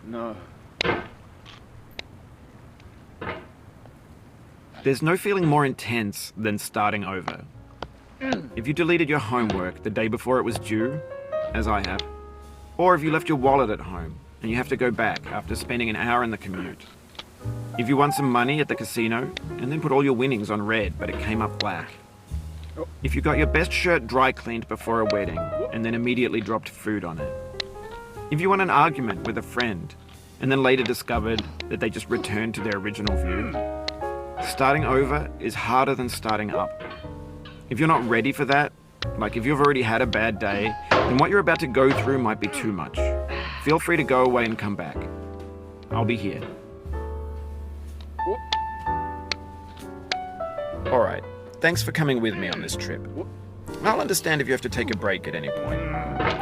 No. There's no feeling more intense than starting over. If you deleted your homework the day before it was due, as I have, or if you left your wallet at home and you have to go back after spending an hour in the commute. If you won some money at the casino and then put all your winnings on red but it came up black. If you got your best shirt dry cleaned before a wedding and then immediately dropped food on it. If you won an argument with a friend and then later discovered that they just returned to their original view. Starting over is harder than starting up. If you're not ready for that, like if you've already had a bad day, then what you're about to go through might be too much. Feel free to go away and come back. I'll be here. Alright, thanks for coming with me on this trip. I'll understand if you have to take a break at any point.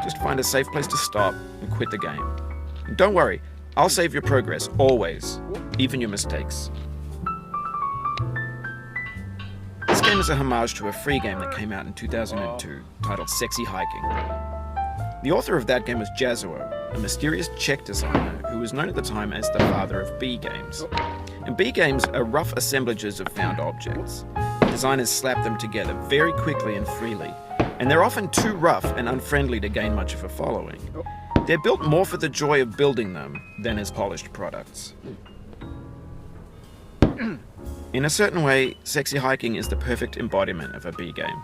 Just find a safe place to stop and quit the game. And don't worry, I'll save your progress, always, even your mistakes. This game is a homage to a free game that came out in 2002, titled Sexy Hiking. The author of that game was Jazuo, a mysterious Czech designer who was known at the time as the father of B games. And B games are rough assemblages of found objects. Designers slap them together very quickly and freely, and they're often too rough and unfriendly to gain much of a following. They're built more for the joy of building them than as polished products. In a certain way, Sexy Hiking is the perfect embodiment of a B game.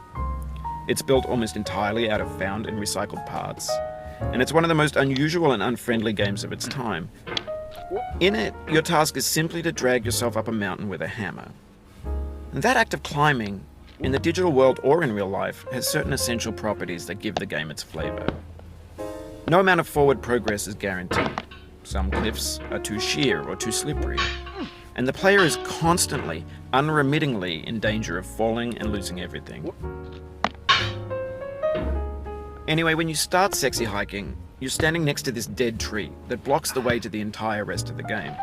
It's built almost entirely out of found and recycled parts, and it's one of the most unusual and unfriendly games of its time. In it, your task is simply to drag yourself up a mountain with a hammer. And that act of climbing, in the digital world or in real life, has certain essential properties that give the game its flavor. No amount of forward progress is guaranteed. Some cliffs are too sheer or too slippery. And the player is constantly, unremittingly in danger of falling and losing everything. Anyway, when you start Sexy Hiking, you're standing next to this dead tree that blocks the way to the entire rest of the game.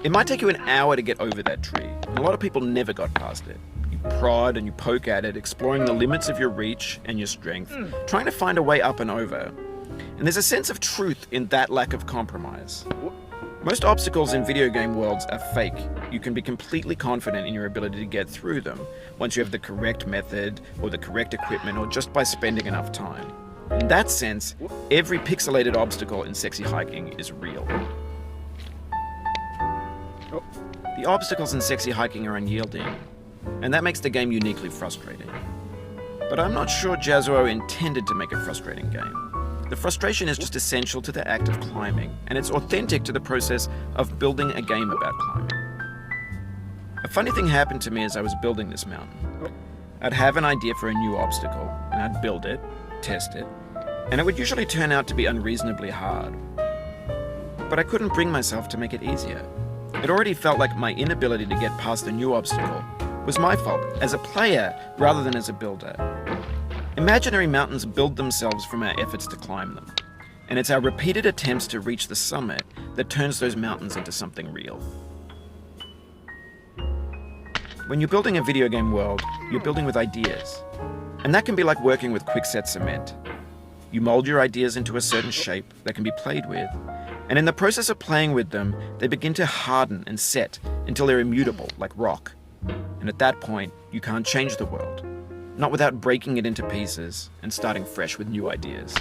It might take you an hour to get over that tree, and a lot of people never got past it. You prod and you poke at it, exploring the limits of your reach and your strength, trying to find a way up and over. And there's a sense of truth in that lack of compromise. Most obstacles in video game worlds are fake. You can be completely confident in your ability to get through them once you have the correct method or the correct equipment or just by spending enough time. In that sense, every pixelated obstacle in Sexy Hiking is real. The obstacles in Sexy Hiking are unyielding, and that makes the game uniquely frustrating. But I'm not sure Jazuo intended to make a frustrating game. The frustration is just essential to the act of climbing, and it's authentic to the process of building a game about climbing. A funny thing happened to me as I was building this mountain. I'd have an idea for a new obstacle, and I'd build it, test it, and it would usually turn out to be unreasonably hard. But I couldn't bring myself to make it easier. It already felt like my inability to get past the new obstacle was my fault as a player rather than as a builder. Imaginary mountains build themselves from our efforts to climb them, and it's our repeated attempts to reach the summit that turns those mountains into something real. When you're building a video game world, you're building with ideas, and that can be like working with quickset cement. You mold your ideas into a certain shape that can be played with, and in the process of playing with them, they begin to harden and set until they're immutable, like rock. And at that point, you can't change the world. Not without breaking it into pieces and starting fresh with new ideas.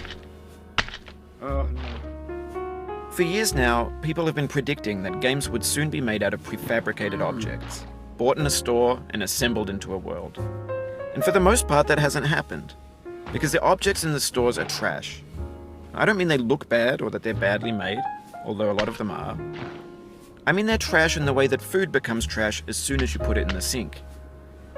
Oh, no. For years now, people have been predicting that games would soon be made out of prefabricated objects, bought in a store and assembled into a world. And for the most part, that hasn't happened, because the objects in the stores are trash. I don't mean they look bad or that they're badly made, although a lot of them are. I mean they're trash in the way that food becomes trash as soon as you put it in the sink.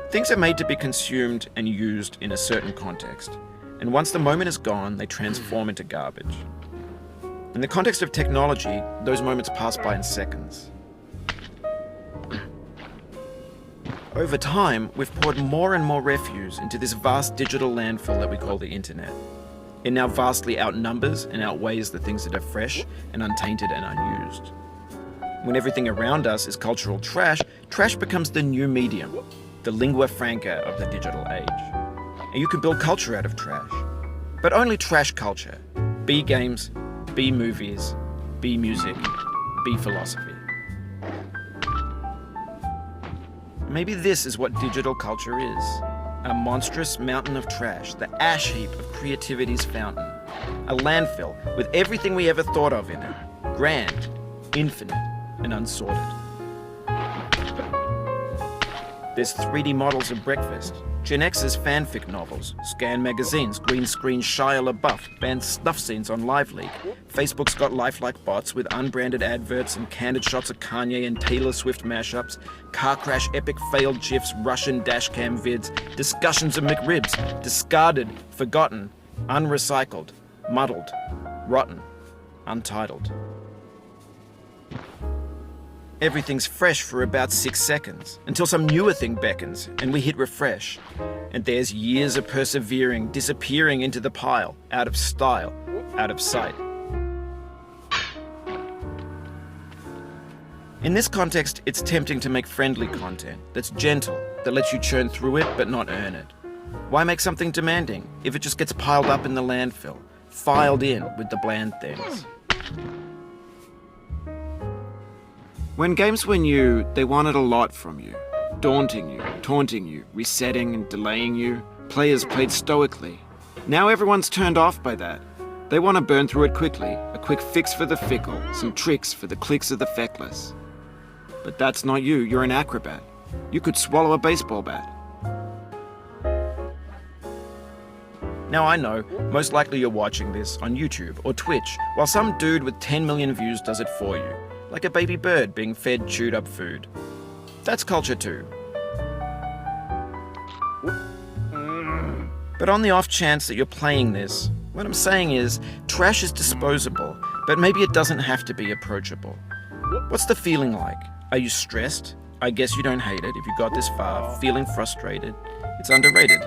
Things are made to be consumed and used in a certain context, and once the moment is gone, they transform into garbage. In the context of technology, those moments pass by in seconds. Over time, we've poured more and more refuse into this vast digital landfill that we call the internet. It now vastly outnumbers and outweighs the things that are fresh and untainted and unused. When everything around us is cultural trash, trash becomes the new medium, the lingua franca of the digital age. And you can build culture out of trash. But only trash culture. B games, B movies, B music, B philosophy. Maybe this is what digital culture is. A monstrous mountain of trash, the ash heap of creativity's fountain. A landfill with everything we ever thought of in it. Grand, infinite, and unsorted. There's 3D models of breakfast, Gen X's fanfic novels, scan magazines, green screen Shia LaBeouf, banned snuff scenes on LiveLeak. Facebook's got lifelike bots with unbranded adverts and candid shots of Kanye and Taylor Swift mashups, car crash epic failed GIFs, Russian dashcam vids, discussions of McRibs, discarded, forgotten, unrecycled, muddled, rotten, untitled. Everything's fresh for about 6 seconds, until some newer thing beckons, and we hit refresh. And there's years of persevering, disappearing into the pile, out of style, out of sight. In this context, it's tempting to make friendly content that's gentle, that lets you churn through it but not earn it. Why make something demanding if it just gets piled up in the landfill, filed in with the bland things? When games were new, they wanted a lot from you. Daunting you, taunting you, resetting and delaying you. Players played stoically. Now everyone's turned off by that. They want to burn through it quickly, a quick fix for the fickle, some tricks for the clicks of the feckless. But that's not you, you're an acrobat. You could swallow a baseball bat. Now I know, most likely you're watching this on YouTube or Twitch, while some dude with 10 million views does it for you. Like a baby bird being fed chewed up food. That's culture too. But on the off chance that you're playing this, what I'm saying is, trash is disposable, but maybe it doesn't have to be approachable. What's the feeling like? Are you stressed? I guess you don't hate it if you got this far, feeling frustrated. It's underrated.